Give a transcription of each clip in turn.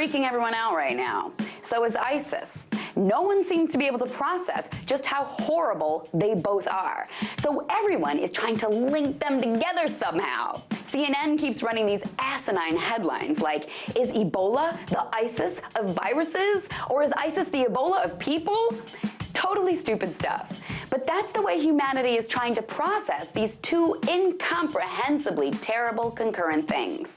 freaking everyone out right now. So is ISIS. No one seems to be able to process just how horrible they both are. So everyone is trying to link them together somehow. CNN keeps running these asinine headlines like, is Ebola the ISIS of viruses? Or is ISIS the Ebola of people? Totally stupid stuff. But that's the way humanity is trying to process these two incomprehensibly terrible concurrent things.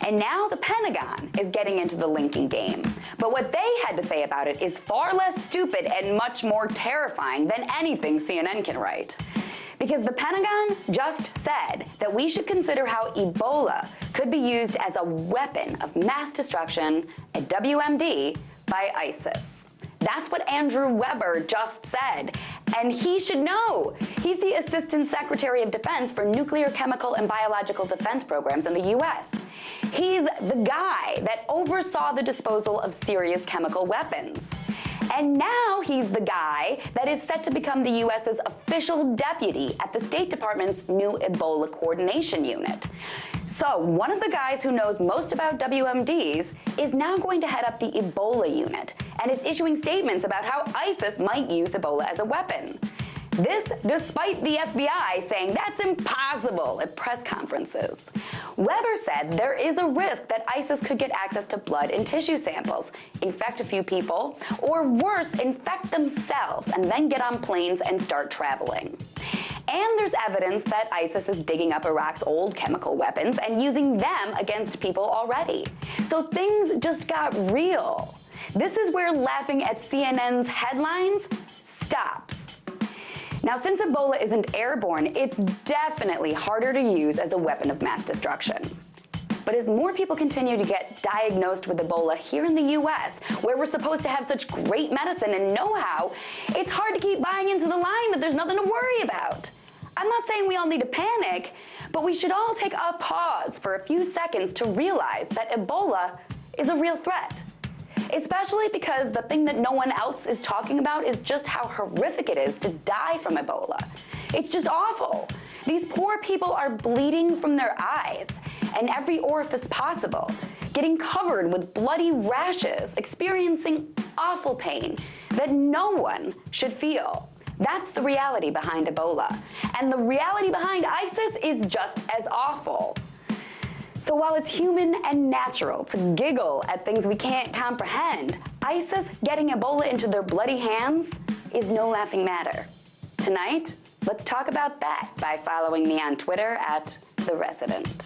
And now the Pentagon is getting into the linking game. But what they had to say about it is far less stupid and much more terrifying than anything CNN can write. Because the Pentagon just said that we should consider how Ebola could be used as a weapon of mass destruction, a WMD, by ISIS. That's what Andrew Weber just said, and he should know. He's the Assistant Secretary of Defense for Nuclear, Chemical, and Biological Defense Programs in the U.S. He's the guy that oversaw the disposal of serious chemical weapons. And now he's the guy that is set to become the U.S.'s official deputy at the State Department's new Ebola coordination unit. So one of the guys who knows most about WMDs is now going to head up the Ebola unit and is issuing statements about how ISIS might use Ebola as a weapon. This despite the FBI saying that's impossible at press conferences. Weber said there is a risk that ISIS could get access to blood and tissue samples, infect a few people, or worse, infect themselves and then get on planes and start traveling. And there's evidence that ISIS is digging up Iraq's old chemical weapons and using them against people already. So things just got real. This is where laughing at CNN's headlines stops. Now, since Ebola isn't airborne, it's definitely harder to use as a weapon of mass destruction. But as more people continue to get diagnosed with Ebola here in the U.S., where we're supposed to have such great medicine and know-how, it's hard to keep buying into the line that there's nothing to worry about. I'm not saying we all need to panic, but we should all take a pause for a few seconds to realize that Ebola is a real threat. Especially because the thing that no one else is talking about is just how horrific it is to die from Ebola. It's just awful. These poor people are bleeding from their eyes and every orifice possible, getting covered with bloody rashes, experiencing awful pain that no one should feel. That's the reality behind Ebola. And the reality behind ISIS is just as awful. So while it's human and natural to giggle at things we can't comprehend, ISIS getting Ebola into their bloody hands is no laughing matter. Tonight, let's talk about that by following me on Twitter @TheResident.